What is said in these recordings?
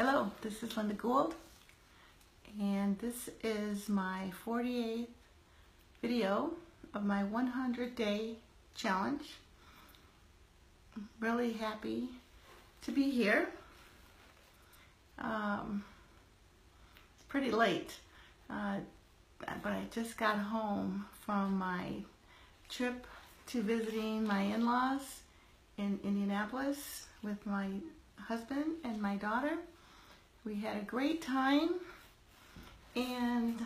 Hello, this is Linda Gould, and this is my 48th video of my 100-day challenge. I'm really happy to be here. It's pretty late, but I just got home from my trip to visiting my in-laws in Indianapolis with my husband and my daughter. We had a great time, and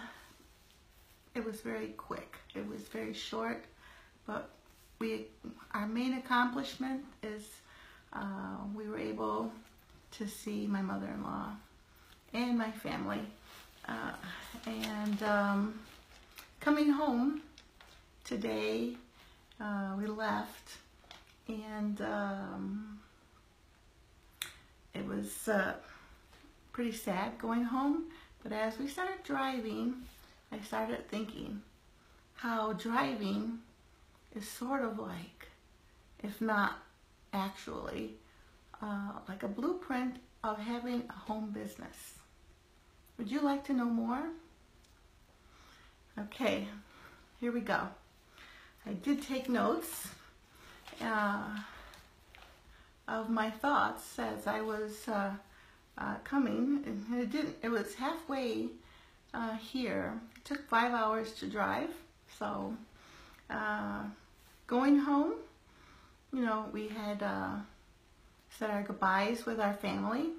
it was very quick. It was very short, but our main accomplishment is we were able to see my mother-in-law and my family. Coming home today, we left, and it was pretty sad going home, but as we started driving, I started thinking how driving is sort of like, if not actually, like a blueprint of having a home business. Would you like to know more? Okay, here we go. I did take notes of my thoughts as I was coming, and it was halfway here. It took 5 hours to drive, so going home, we had said our goodbyes with our family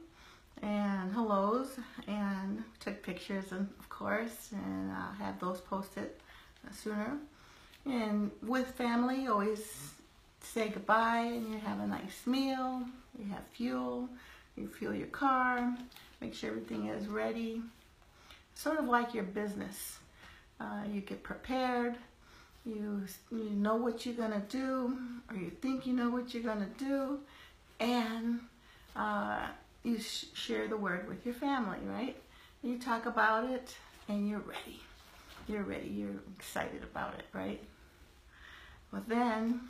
and hellos, and took pictures, of course, and have those posted sooner. And with family, always say goodbye, and you have a nice meal, you have fuel, you fuel your car, make sure everything is ready. Sort of like your business. You get prepared, you know what you're gonna do, or you think you know what you're gonna do, and you share the word with your family, right? You talk about it, and you're ready. You're ready, you're excited about it, right? Well, then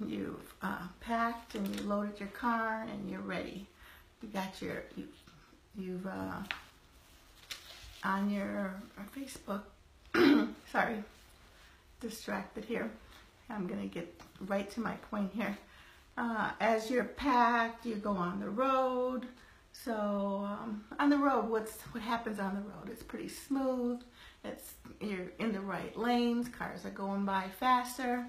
you've packed and you loaded your car and you're ready. You got you've on your Facebook, sorry, distracted here. I'm gonna get right to my point here. As you're packed, you go on the road. So on the road, what happens on the road? It's pretty smooth. You're in the right lanes. Cars are going by faster,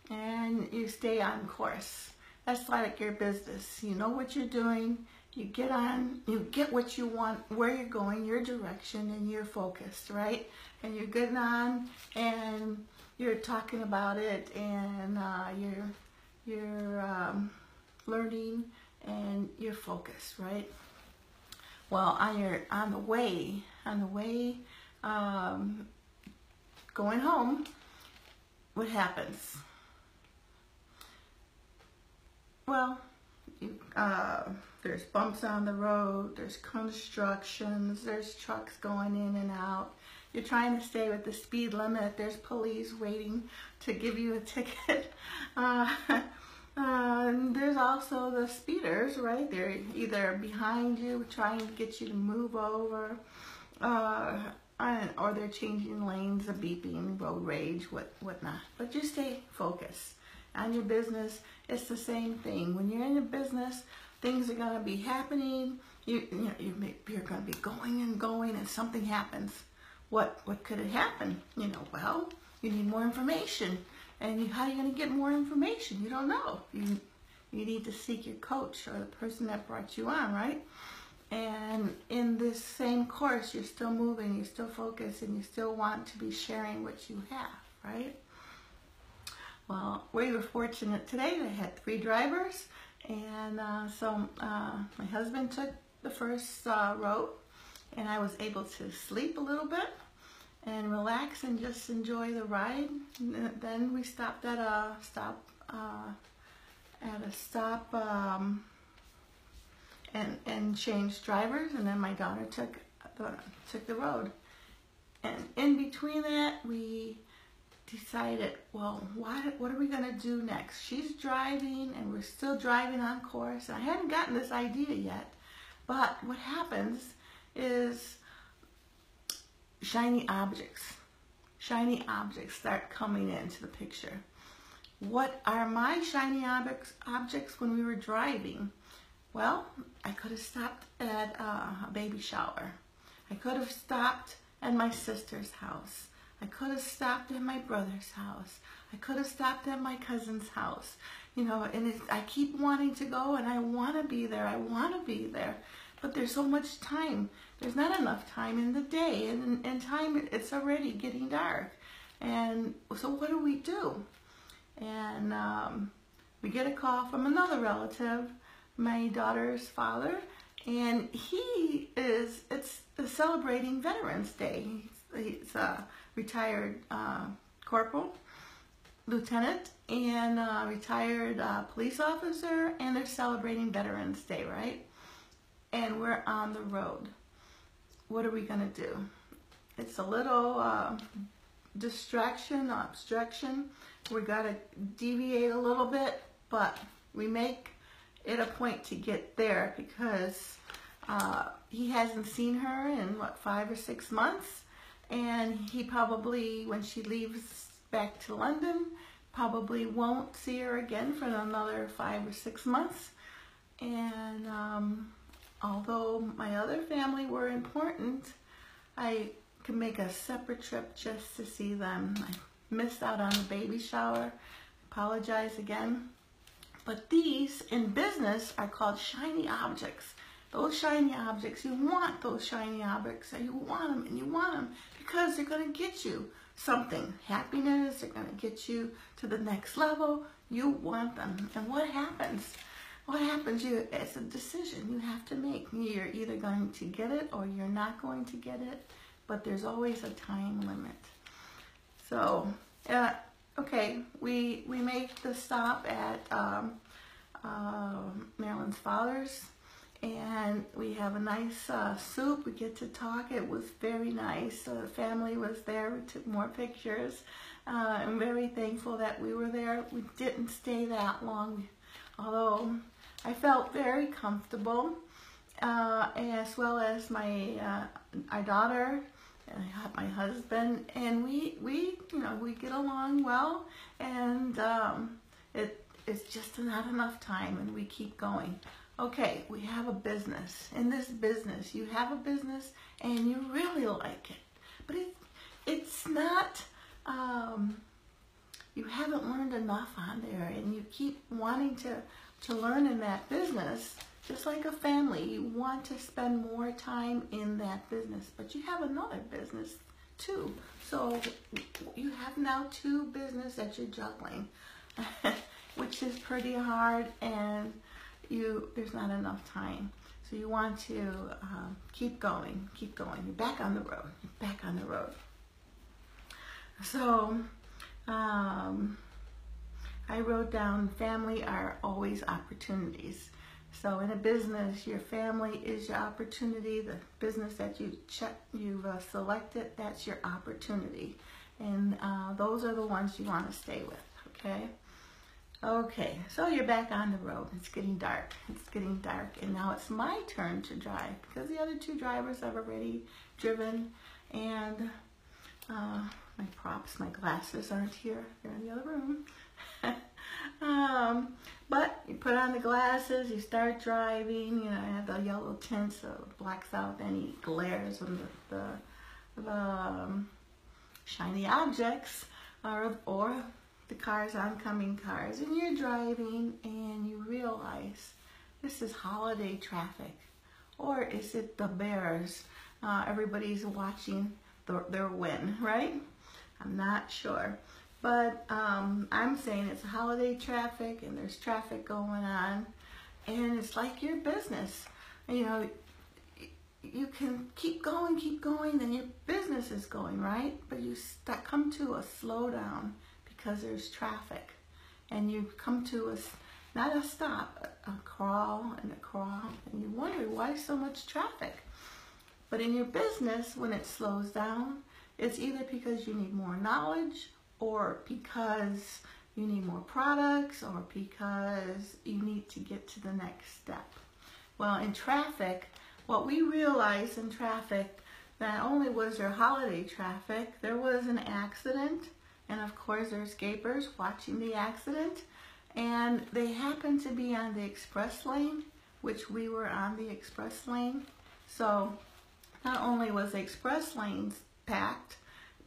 and you stay on course. That's like your business. You know what you're doing. You get on. You get what you want, where you're going, your direction, and you're focused, right? And you're getting on, and you're talking about it, and you're learning, and you're focused, right? Well, on the way, going home, what happens? Well, there's bumps on the road, there's constructions, there's trucks going in and out. You're trying to stay with the speed limit. There's police waiting to give you a ticket. There's also the speeders, right? They're either behind you, trying to get you to move over, or they're changing lanes, beeping, road rage, whatnot. But you stay focused. On your business, it's the same thing. When you're in your business, things are going to be happening. You're going to be going, and something happens. What could it happen? Well, you need more information. And how are you going to get more information? You don't know. You need to seek your coach or the person that brought you on, right? And in this same course, you're still moving, you're still focused, and you still want to be sharing what you have, right? Well, we were fortunate today. I had 3 drivers, and so my husband took the first road, and I was able to sleep a little bit and relax and just enjoy the ride. And then we stopped at a stop and changed drivers, and then my daughter took the road. And in between that, we decided, well, what are we going to do next? She's driving, and we're still driving on course. I hadn't gotten this idea yet, but what happens is shiny objects start coming into the picture. What are my shiny objects when we were driving? Well, I could have stopped at a baby shower. I could have stopped at my sister's house. I could have stopped at my brother's house. I could have stopped at my cousin's house. You know, and I keep wanting to go, and I want to be there. I want to be there. But there's so much time. There's not enough time in the day. And time, it's already getting dark. And so what do? And we get a call from another relative, my daughter's father, and it's celebrating Veterans Day. He's a retired corporal, lieutenant, and retired police officer, and they're celebrating Veterans Day, right? And we're on the road. What are we gonna do? It's a little distraction, obstruction. We gotta deviate a little bit, but we make it a point to get there because he hasn't seen her in 5 or 6 months, and he probably, when she leaves back to London, probably won't see her again for another 5 or 6 months. And although my other family were important, I could make a separate trip just to see them. I missed out on the baby shower. Apologize again. But these in business are called shiny objects. Those shiny objects, you want those shiny objects, and you want them, and you want them because they're going to get you something. Happiness, they're going to get you to the next level. You want them. And what happens? What happens? It's a decision you have to make. You're either going to get it or you're not going to get it, but there's always a time limit. So, okay, we make the stop at Marilyn's father's, and we have a nice soup. We get to talk. It was very nice. The family was there. We took more pictures. I'm very thankful that we were there. We didn't stay that long, although I felt very comfortable, as well as our daughter, and my husband, and we get along well, and it's just not enough time, and we keep going. Okay, we have a business. In this business, you have a business, and you really like it, but it's not. You haven't learned enough on there, and you keep wanting to learn in that business. Just like a family, you want to spend more time in that business, but you have another business too. So you have now 2 businesses that you're juggling, which is pretty hard, and there's not enough time. So you want to keep going. You're back on the road. So I wrote down, family are always opportunities. So in a business, your family is your opportunity. The business that you've selected, that's your opportunity. And those are the ones you want to stay with, okay? Okay, so you're back on the road. It's getting dark. And now it's my turn to drive because the other 2 drivers have already driven. And my props, my glasses aren't here. They're in the other room. But you put on the glasses, you start driving. I have the yellow tint, so it blacks out any glares from the shiny objects or the cars, oncoming cars. And you're driving, and you realize this is holiday traffic, or is it the Bears? Everybody's watching their win, right? I'm not sure. But I'm saying it's holiday traffic, and there's traffic going on, and it's like your business. You can keep going, and your business is going, right? But you come to a slowdown because there's traffic, and you come to not a stop, a crawl, and you wonder why so much traffic. But in your business, when it slows down, it's either because you need more knowledge or because you need more products, or because you need to get to the next step. Well, in traffic, what we realized in traffic, not only was there holiday traffic, there was an accident, and of course there's escapers watching the accident, and they happened to be on the express lane, which we were on the express lane. So not only was the express lanes packed,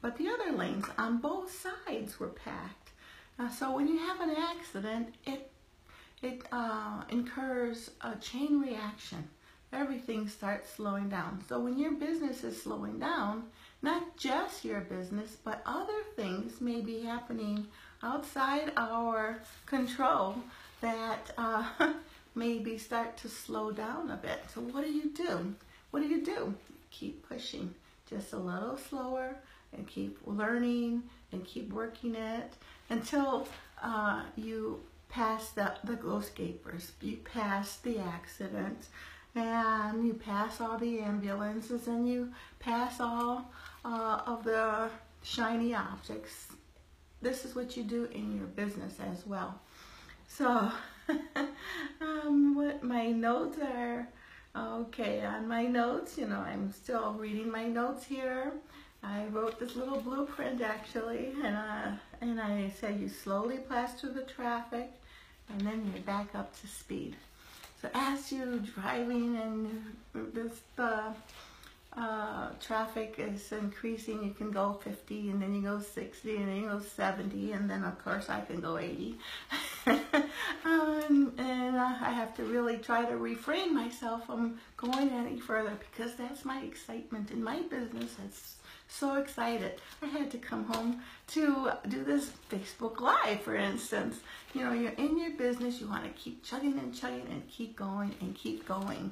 but the other lanes on both sides were packed. So when you have an accident, it incurs a chain reaction. Everything starts slowing down. So when your business is slowing down, not just your business, but other things may be happening outside our control that maybe start to slow down a bit. So what do you do? What do? Keep pushing just a little slower, and keep learning and keep working it until you pass the escapers, you pass the accident, and you pass all the ambulances, and you pass all of the shiny objects. This is what you do in your business as well. So what my notes are, okay, on my notes, I'm still reading my notes here. I wrote this little blueprint actually, and I said you slowly pass through the traffic, and then you're back up to speed. So as you're driving and the traffic is increasing, you can go 50, and then you go 60, and then you go 70, and then of course I can go 80. And I have to really try to refrain myself from going any further, because that's my excitement in my business. It's so excited. I had to come home to do this Facebook Live, for instance. You're in your business, you want to keep chugging and chugging and keep going and keep going.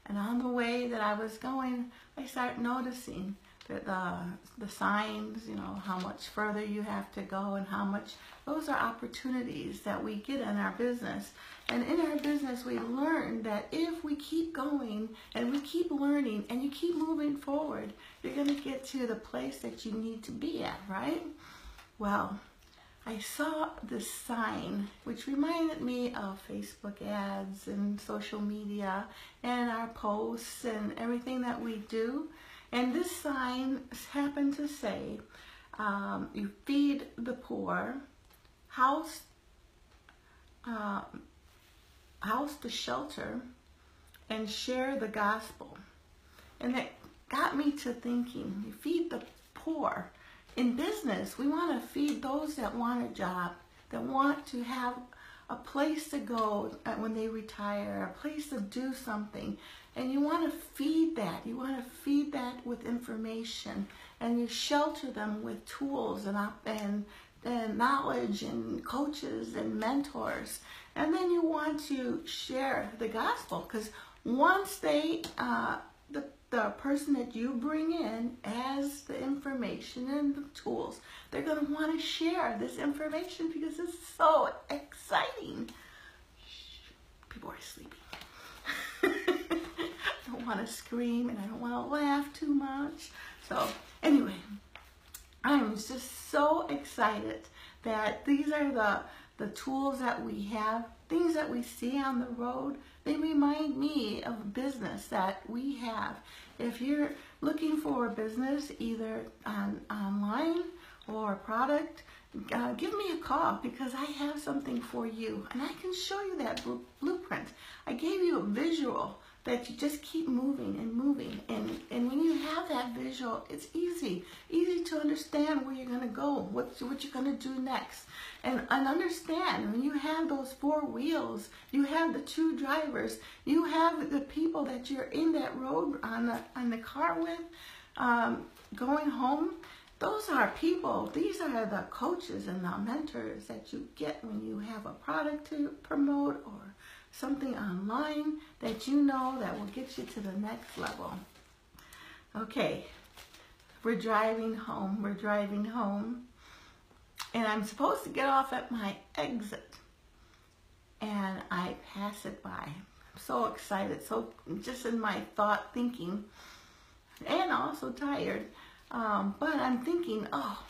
And on the way that I was going, I started noticing that the signs, how much further you have to go, and how much, those are opportunities that we get in our business. And in our business, we learn that if we keep going and we keep learning and you keep moving forward, you're going to get to the place that you need to be at, right? Well, I saw this sign, which reminded me of Facebook ads and social media and our posts and everything that we do. And this sign happened to say, you feed the poor, house the shelter, and share the gospel. And it got me to thinking, you feed the poor. In business, we want to feed those that want a job, that want to have a place to go when they retire, a place to do something. And you want to feed that. You want to feed that with information. And you shelter them with tools and knowledge and coaches and mentors. And then you want to share the gospel, because once they, the person that you bring in has the information and the tools, they're going to want to share this information because it's so exciting. Shh, people are sleeping. I don't want to scream, and I don't want to laugh too much. So anyway, I'm just so excited that these are the tools that we have, things that we see on the road. They remind me of a business that we have. If you're looking for a business, either online or a product, give me a call, because I have something for you, and I can show you that blueprint. I gave you a visual that you just keep moving and moving, and when you have that visual, it's easy to understand where you're going to go, what you're going to do next, and understand when you have those four wheels, you have the two drivers, you have the people that you're in that road on the car with, going home. Those are people. These are the coaches and the mentors that you get when you have a product to promote or something online that you know that will get you to the next level. Okay, we're driving home. And I'm supposed to get off at my exit. And I pass it by. I'm so excited, so just in my thought thinking, and also tired. But I'm thinking, oh,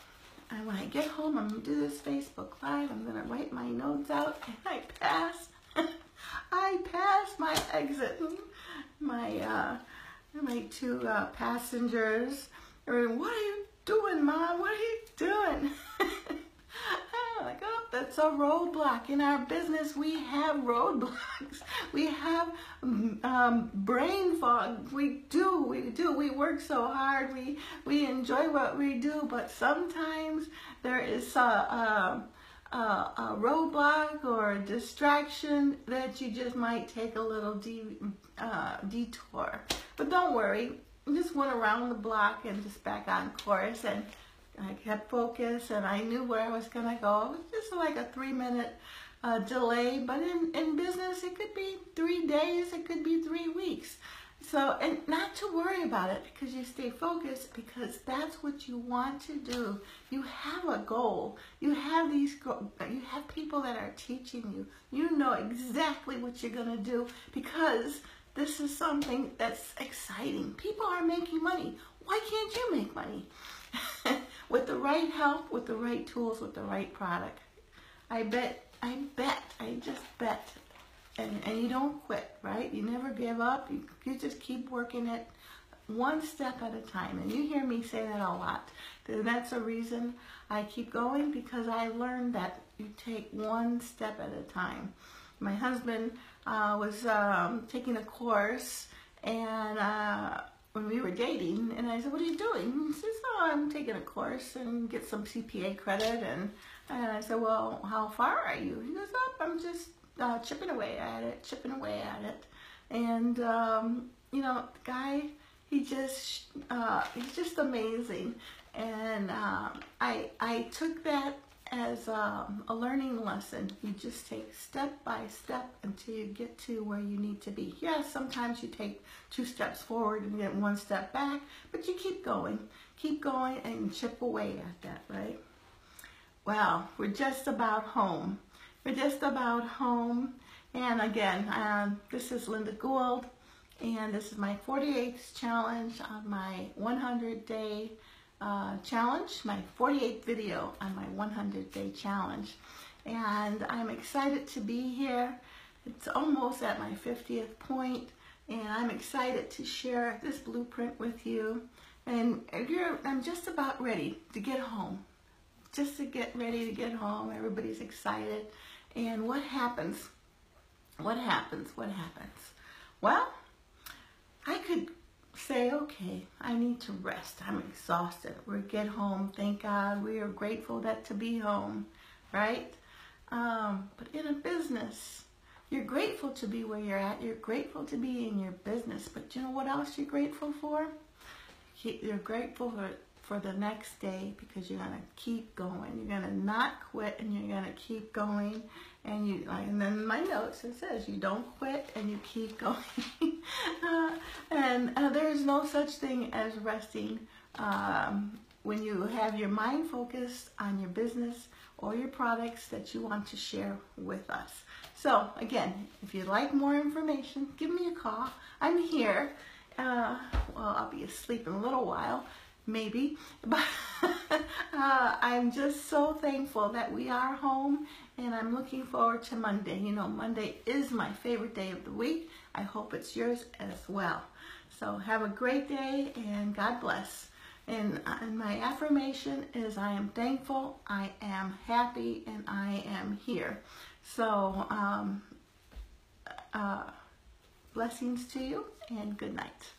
And when I get home, I'm going to do this Facebook Live. I'm going to write my notes out, and I pass. I pass my exit. My two passengers are, what are you doing, Mom? What are you doing? I'm like, oh, that's a roadblock. In our business, we have roadblocks. We have brain fog. We do. We work so hard. We enjoy what we do, but sometimes there is a roadblock or a distraction that you just might take a little detour. But don't worry. I just went around the block and just back on course, and I kept focused, and I knew where I was going to go. It was just like a 3-minute delay, but in business, it could be 3 days, it could be 3 weeks. So, and not to worry about it, because you stay focused, because that's what you want to do. You have a goal. You have you have people that are teaching you. You know exactly what you're going to do, because this is something that's exciting. People are making money. Why can't you make money? With the right help, with the right tools, with the right product. I just bet. And you don't quit, right? You never give up. You just keep working it one step at a time. And you hear me say that a lot. That's a reason I keep going, because I learned that you take one step at a time. My husband was taking a course, and when we were dating, and I said, what are you doing? He says, oh, I'm taking a course and get some CPA credit. And I said, well, how far are you? He goes, oh, I'm just chipping away at it. And, you know, the guy, he's just amazing. And I took that as a learning lesson. You just take step by step until you get to where you need to be. Yes, sometimes you take 2 steps forward and get 1 step back, but you keep going and chip away at that, right? Well, we're just about home. And again, this is Linda Gould, and this is my 48th challenge on my 100-day challenge, my 48th video on my 100-day challenge. And I'm excited to be here. It's almost at my 50th point, and I'm excited to share this blueprint with you. And I'm just about ready to get home. Just to get ready to get home. Everybody's excited. And what happens? What happens? Well, I could say, okay, I need to rest. I'm exhausted. We get home. Thank God. We are grateful to be home, right? But in a business, you're grateful to be where you're at. You're grateful to be in your business. But you know what else you're grateful for? You're grateful for the next day, because you're going to keep going. You're going to not quit, and you're going to keep going. And then my notes, it says you don't quit and you keep going. And there's no such thing as resting when you have your mind focused on your business or your products that you want to share with us. So again, if you'd like more information, give me a call. I'm here. Well, I'll be asleep in a little while, maybe, but I'm just so thankful that we are home, and I'm looking forward to Monday. You know, Monday is my favorite day of the week. I hope it's yours as well. So have a great day, and God bless. And my affirmation is, I am thankful, I am happy, and I am here. So blessings to you, and good night.